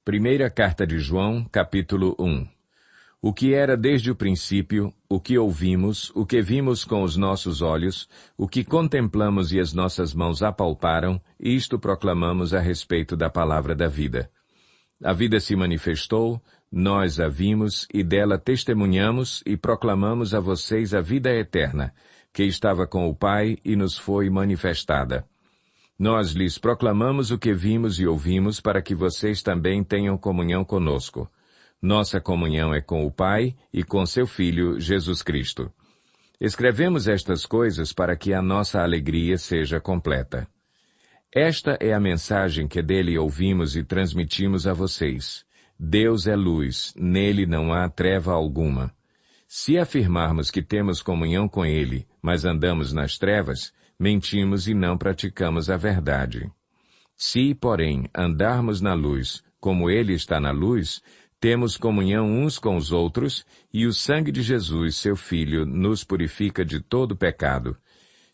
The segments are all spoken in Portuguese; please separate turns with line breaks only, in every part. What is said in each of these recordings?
Primeira Carta de João, capítulo 1. O que era desde o princípio, o que ouvimos, o que vimos com os nossos olhos, o que contemplamos e as nossas mãos apalparam, isto proclamamos a respeito da palavra da vida. A vida se manifestou, nós a vimos e dela testemunhamos e proclamamos a vocês a vida eterna, que estava com o Pai e nos foi manifestada. Nós lhes proclamamos o que vimos e ouvimos para que vocês também tenham comunhão conosco. Nossa comunhão é com o Pai e com seu Filho, Jesus Cristo. Escrevemos estas coisas para que a nossa alegria seja completa. Esta é a mensagem que dele ouvimos e transmitimos a vocês. Deus é luz, nele não há treva alguma. Se afirmarmos que temos comunhão com ele, mas andamos nas trevas, mentimos e não praticamos a verdade. Se, porém, andarmos na luz, como ele está na luz, temos comunhão uns com os outros, e o sangue de Jesus, seu Filho, nos purifica de todo pecado.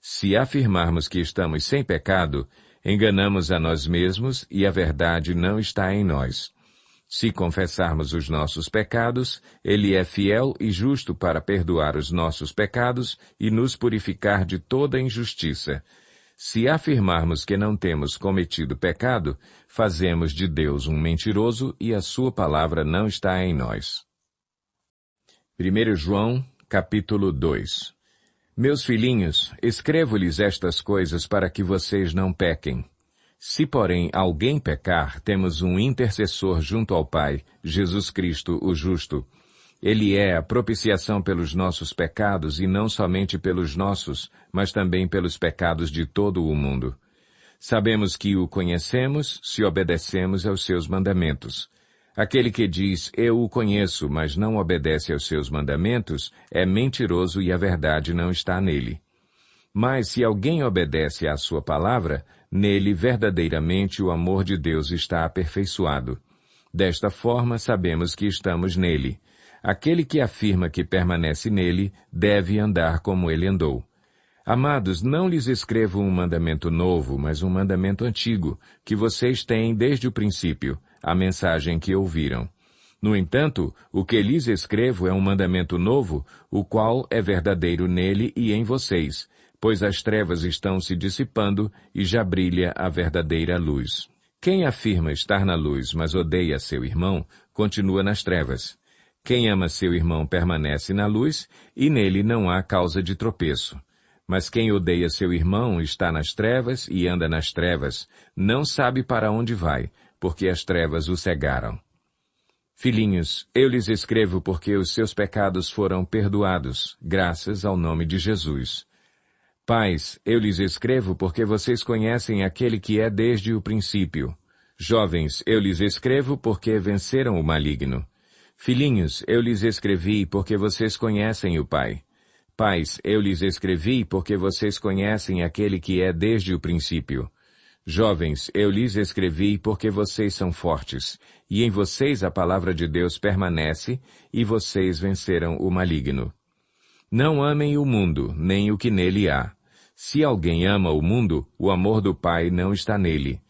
Se afirmarmos que estamos sem pecado, enganamos a nós mesmos e a verdade não está em nós. Se confessarmos os nossos pecados, ele é fiel e justo para perdoar os nossos pecados e nos purificar de toda injustiça. Se afirmarmos que não temos cometido pecado, fazemos de Deus um mentiroso e a sua palavra não está em nós. 1 João, capítulo 2. Meus filhinhos, escrevo-lhes estas coisas para que vocês não pequem. Se, porém, alguém pecar, temos um intercessor junto ao Pai, Jesus Cristo, o justo. Ele é a propiciação pelos nossos pecados, e não somente pelos nossos, mas também pelos pecados de todo o mundo. Sabemos que o conhecemos se obedecemos aos seus mandamentos. Aquele que diz, eu o conheço, mas não obedece aos seus mandamentos, é mentiroso e a verdade não está nele. Mas se alguém obedece à sua palavra, nele verdadeiramente o amor de Deus está aperfeiçoado. Desta forma sabemos que estamos nele. Aquele que afirma que permanece nele deve andar como ele andou. Amados, não lhes escrevo um mandamento novo, mas um mandamento antigo, que vocês têm desde o princípio, a mensagem que ouviram. No entanto, o que lhes escrevo é um mandamento novo, o qual é verdadeiro nele e em vocês, pois as trevas estão se dissipando e já brilha a verdadeira luz. Quem afirma estar na luz, mas odeia seu irmão, continua nas trevas. Quem ama seu irmão permanece na luz, e nele não há causa de tropeço. Mas quem odeia seu irmão está nas trevas e anda nas trevas, não sabe para onde vai, porque as trevas o cegaram. Filhinhos, eu lhes escrevo porque os seus pecados foram perdoados, graças ao nome de Jesus. Pais, eu lhes escrevo porque vocês conhecem aquele que é desde o princípio. Jovens, eu lhes escrevo porque venceram o maligno. Filhinhos, eu lhes escrevi porque vocês conhecem o Pai. Pais, eu lhes escrevi porque vocês conhecem aquele que é desde o princípio. Jovens, eu lhes escrevi porque vocês são fortes, e em vocês a palavra de Deus permanece, e vocês venceram o maligno. Não amem o mundo, nem o que nele há. Se alguém ama o mundo, o amor do Pai não está nele.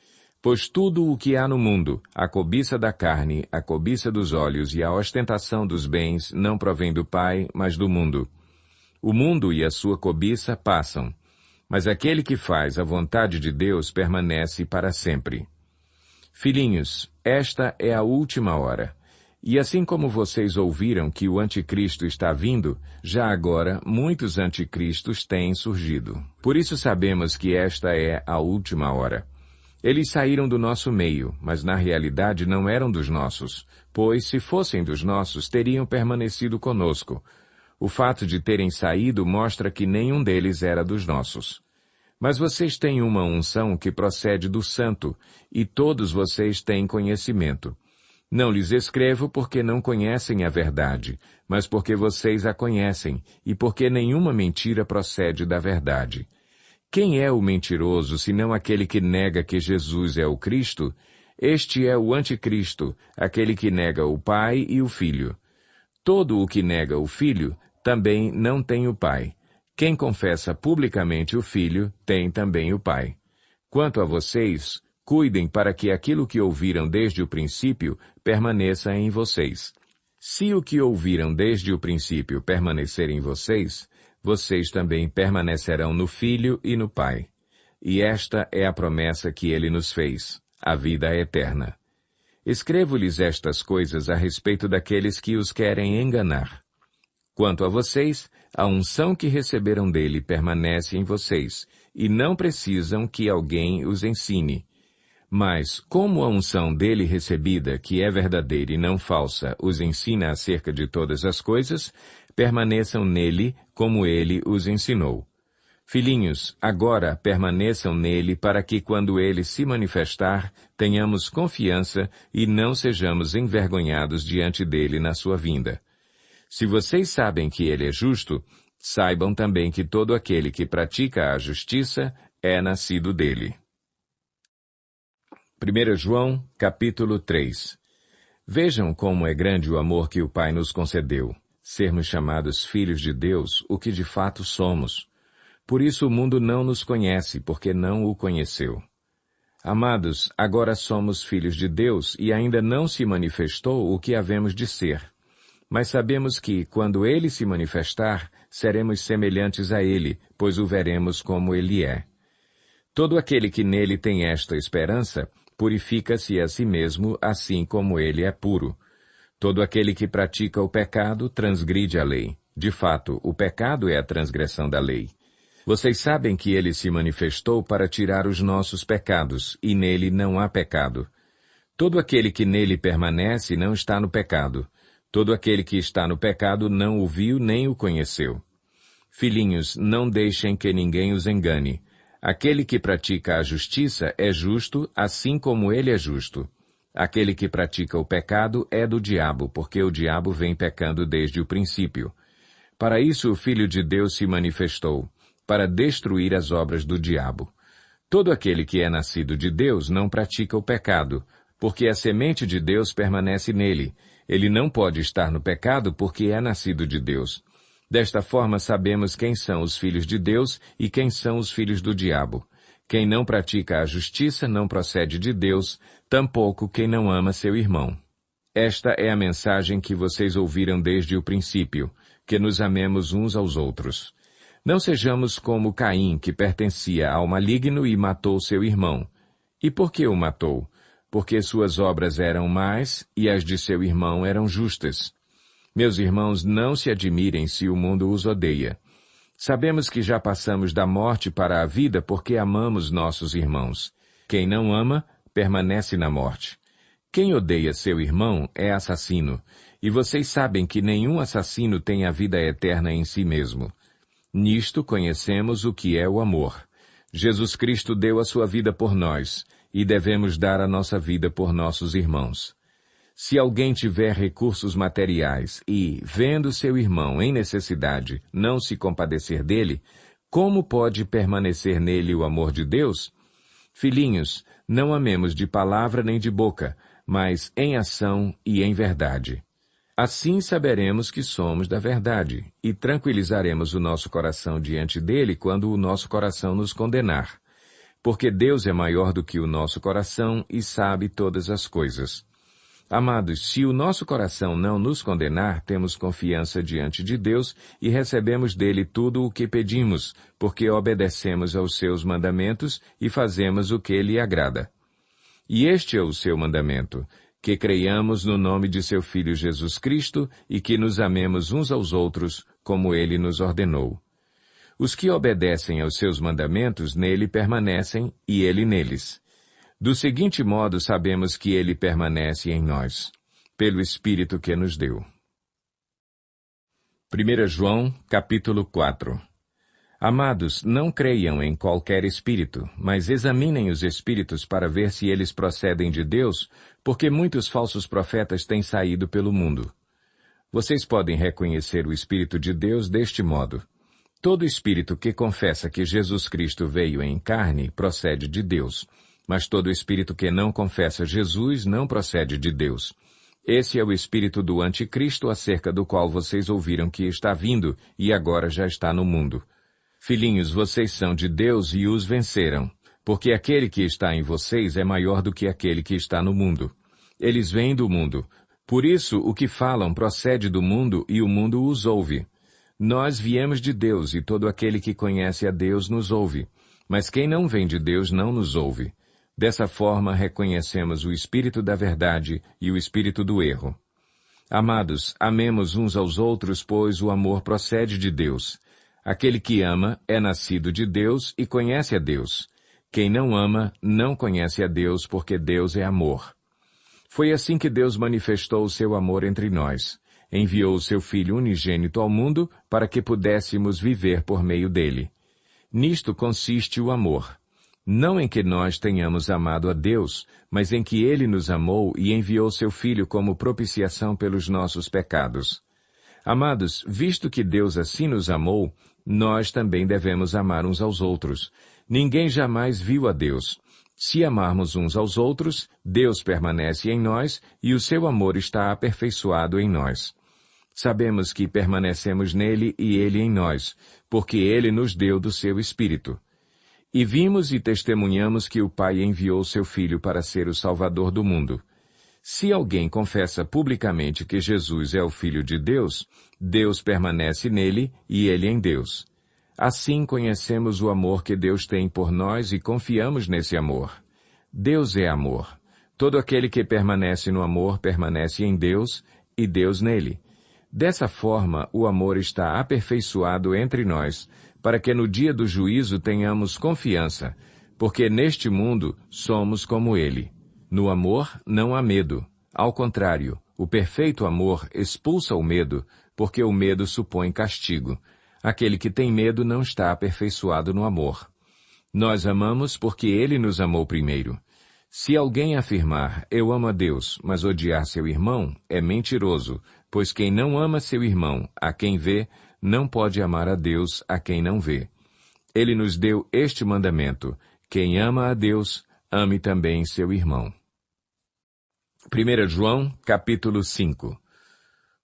Pois tudo o que há no mundo, a cobiça da carne, a cobiça dos olhos e a ostentação dos bens, não provém do Pai, mas do mundo. O mundo e a sua cobiça passam, mas aquele que faz a vontade de Deus permanece para sempre. Filhinhos, esta é a última hora. E assim como vocês ouviram que o anticristo está vindo, já agora muitos anticristos têm surgido. Por isso sabemos que esta é a última hora. Eles saíram do nosso meio, mas na realidade não eram dos nossos, pois se fossem dos nossos, teriam permanecido conosco. O fato de terem saído mostra que nenhum deles era dos nossos. Mas vocês têm uma unção que procede do Santo, e todos vocês têm conhecimento. Não lhes escrevo porque não conhecem a verdade, mas porque vocês a conhecem, e porque nenhuma mentira procede da verdade. Quem é o mentiroso, senão aquele que nega que Jesus é o Cristo? Este é o anticristo, aquele que nega o Pai e o Filho. Todo o que nega o Filho também não tem o Pai. Quem confessa publicamente o Filho tem também o Pai. Quanto a vocês, Cuidem para que aquilo que ouviram desde o princípio permaneça em vocês. Se o que ouviram desde o princípio permanecer em vocês, vocês também permanecerão no Filho e no Pai. E esta é a promessa que ele nos fez, a vida eterna. Escrevo-lhes estas coisas a respeito daqueles que os querem enganar. Quanto a vocês, a unção que receberam dele permanece em vocês, e não precisam que alguém os ensine. Mas, como a unção dele recebida, que é verdadeira e não falsa, os ensina acerca de todas as coisas, permaneçam nele como ele os ensinou. Filhinhos, agora permaneçam nele para que, quando ele se manifestar, tenhamos confiança e não sejamos envergonhados diante dele na sua vinda. Se vocês sabem que ele é justo, saibam também que todo aquele que pratica a justiça é nascido dele. 1 João, capítulo 3. Vejam como é grande o amor que o Pai nos concedeu, sermos chamados filhos de Deus, o que de fato somos. Por isso o mundo não nos conhece, porque não o conheceu. Amados, agora somos filhos de Deus e ainda não se manifestou o que havemos de ser. Mas sabemos que, quando ele se manifestar, seremos semelhantes a ele, pois o veremos como ele é. Todo aquele que nele tem esta esperança, purifica-se a si mesmo, assim como ele é puro. Todo aquele que pratica o pecado transgride a lei. De fato, o pecado é a transgressão da lei. Vocês sabem que ele se manifestou para tirar os nossos pecados, e nele não há pecado. Todo aquele que nele permanece não está no pecado. Todo aquele que está no pecado não o viu nem o conheceu. Filhinhos, não deixem que ninguém os engane. Aquele que pratica a justiça é justo, assim como ele é justo. Aquele que pratica o pecado é do diabo, porque o diabo vem pecando desde o princípio. Para isso o Filho de Deus se manifestou, para destruir as obras do diabo. Todo aquele que é nascido de Deus não pratica o pecado, porque a semente de Deus permanece nele. Ele não pode estar no pecado porque é nascido de Deus. Desta forma sabemos quem são os filhos de Deus e quem são os filhos do diabo. Quem não pratica a justiça não procede de Deus, tampouco quem não ama seu irmão. Esta é a mensagem que vocês ouviram desde o princípio, que nos amemos uns aos outros. Não sejamos como Caim, que pertencia ao maligno e matou seu irmão. E por que o matou? Porque suas obras eram más e as de seu irmão eram justas. Meus irmãos, não se admirem se o mundo os odeia. Sabemos que já passamos da morte para a vida porque amamos nossos irmãos. Quem não ama, permanece na morte. Quem odeia seu irmão é assassino, e vocês sabem que nenhum assassino tem a vida eterna em si mesmo. Nisto conhecemos o que é o amor. Jesus Cristo deu a sua vida por nós, e devemos dar a nossa vida por nossos irmãos. Se alguém tiver recursos materiais e, vendo seu irmão em necessidade, não se compadecer dele, como pode permanecer nele o amor de Deus? Filhinhos, não amemos de palavra nem de boca, mas em ação e em verdade. Assim saberemos que somos da verdade, e tranquilizaremos o nosso coração diante dele quando o nosso coração nos condenar. Porque Deus é maior do que o nosso coração e sabe todas as coisas. Amados, se o nosso coração não nos condenar, temos confiança diante de Deus e recebemos dele tudo o que pedimos, porque obedecemos aos seus mandamentos e fazemos o que lhe agrada. E este é o seu mandamento, que creiamos no nome de seu Filho Jesus Cristo e que nos amemos uns aos outros, como ele nos ordenou. Os que obedecem aos seus mandamentos nele permanecem e ele neles. Do seguinte modo sabemos que ele permanece em nós, pelo Espírito que nos deu. 1 João, capítulo 4. Amados, não creiam em qualquer espírito, mas examinem os espíritos para ver se eles procedem de Deus, porque muitos falsos profetas têm saído pelo mundo. Vocês podem reconhecer o Espírito de Deus deste modo. Todo espírito que confessa que Jesus Cristo veio em carne procede de Deus. Mas todo espírito que não confessa Jesus não procede de Deus. Esse é o espírito do anticristo acerca do qual vocês ouviram que está vindo e agora já está no mundo. Filhinhos, vocês são de Deus e os venceram, porque aquele que está em vocês é maior do que aquele que está no mundo. Eles vêm do mundo. Por isso, o que falam procede do mundo e o mundo os ouve. Nós viemos de Deus e todo aquele que conhece a Deus nos ouve. Mas quem não vem de Deus não nos ouve. Dessa forma, reconhecemos o espírito da verdade e o espírito do erro. Amados, amemos uns aos outros, pois o amor procede de Deus. Aquele que ama é nascido de Deus e conhece a Deus. Quem não ama não conhece a Deus, porque Deus é amor. Foi assim que Deus manifestou o seu amor entre nós. Enviou o seu Filho unigênito ao mundo para que pudéssemos viver por meio dele. Nisto consiste o amor. Não em que nós tenhamos amado a Deus, mas em que Ele nos amou e enviou seu Filho como propiciação pelos nossos pecados. Amados, visto que Deus assim nos amou, nós também devemos amar uns aos outros. Ninguém jamais viu a Deus. Se amarmos uns aos outros, Deus permanece em nós e o seu amor está aperfeiçoado em nós. Sabemos que permanecemos nele e ele em nós, porque ele nos deu do seu Espírito. E vimos e testemunhamos que o Pai enviou seu Filho para ser o Salvador do mundo. Se alguém confessa publicamente que Jesus é o Filho de Deus, Deus permanece nele e ele em Deus. Assim conhecemos o amor que Deus tem por nós e confiamos nesse amor. Deus é amor. Todo aquele que permanece no amor permanece em Deus e Deus nele. Dessa forma, o amor está aperfeiçoado entre nós, para que no dia do juízo tenhamos confiança, porque neste mundo somos como ele. No amor não há medo. Ao contrário, o perfeito amor expulsa o medo, porque o medo supõe castigo. Aquele que tem medo não está aperfeiçoado no amor. Nós amamos porque ele nos amou primeiro. Se alguém afirmar, eu amo a Deus, mas odiar seu irmão, é mentiroso, pois quem não ama seu irmão, a quem vê, não pode amar a Deus, a quem não vê. Ele nos deu este mandamento: quem ama a Deus, ame também seu irmão. 1 João, capítulo 5.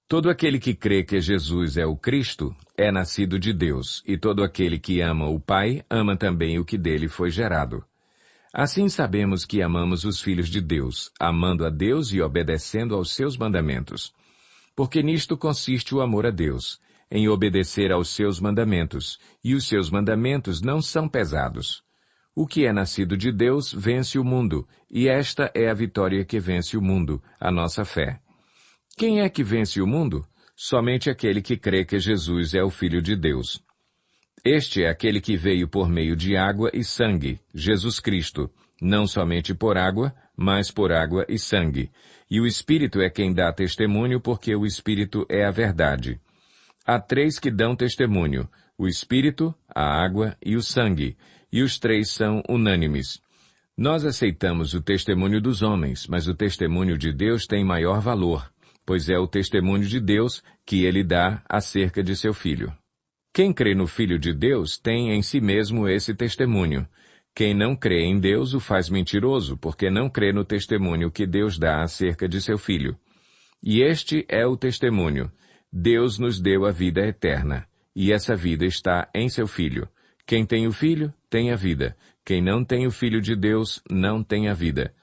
Todo aquele que crê que Jesus é o Cristo é nascido de Deus, e todo aquele que ama o Pai ama também o que dele foi gerado. Assim sabemos que amamos os filhos de Deus, amando a Deus e obedecendo aos seus mandamentos. Porque nisto consiste o amor a Deus, em obedecer aos seus mandamentos, e os seus mandamentos não são pesados. O que é nascido de Deus vence o mundo, e esta é a vitória que vence o mundo, a nossa fé. Quem é que vence o mundo? Somente aquele que crê que Jesus é o Filho de Deus. Este é aquele que veio por meio de água e sangue, Jesus Cristo, não somente por água, mas por água e sangue. E o Espírito é quem dá testemunho, porque o Espírito é a verdade. Há três que dão testemunho: o Espírito, a água e o sangue, e os três são unânimes. Nós aceitamos o testemunho dos homens, mas o testemunho de Deus tem maior valor, pois é o testemunho de Deus que ele dá acerca de seu Filho. Quem crê no Filho de Deus tem em si mesmo esse testemunho. Quem não crê em Deus o faz mentiroso, porque não crê no testemunho que Deus dá acerca de seu Filho. E este é o testemunho: Deus nos deu a vida eterna, e essa vida está em seu Filho. Quem tem o Filho, tem a vida. Quem não tem o Filho de Deus, não tem a vida.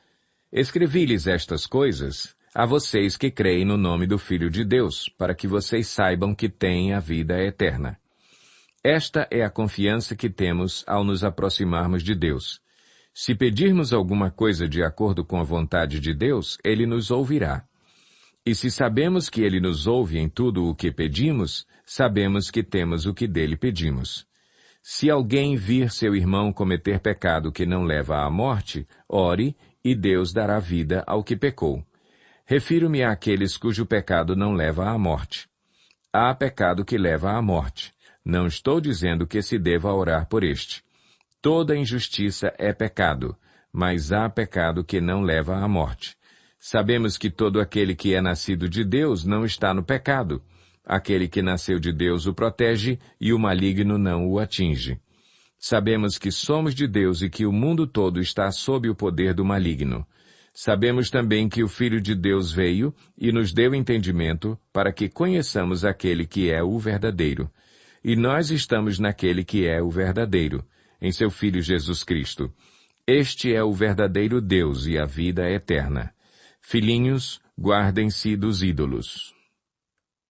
Escrevi-lhes estas coisas a vocês que creem no nome do Filho de Deus, para que vocês saibam que têm a vida eterna. Esta é a confiança que temos ao nos aproximarmos de Deus. Se pedirmos alguma coisa de acordo com a vontade de Deus, Ele nos ouvirá. E se sabemos que Ele nos ouve em tudo o que pedimos, sabemos que temos o que dele pedimos. Se alguém vir seu irmão cometer pecado que não leva à morte, ore, e Deus dará vida ao que pecou. Refiro-me àqueles cujo pecado não leva à morte. Há pecado que leva à morte. Não estou dizendo que se deva orar por este. Toda injustiça é pecado, mas há pecado que não leva à morte. Sabemos que todo aquele que é nascido de Deus não está no pecado. Aquele que nasceu de Deus o protege e o maligno não o atinge. Sabemos que somos de Deus e que o mundo todo está sob o poder do maligno. Sabemos também que o Filho de Deus veio e nos deu entendimento para que conheçamos aquele que é o verdadeiro. E nós estamos naquele que é o verdadeiro, em seu Filho Jesus Cristo. Este é o verdadeiro Deus e a vida eterna. Filhinhos, guardem-se dos ídolos.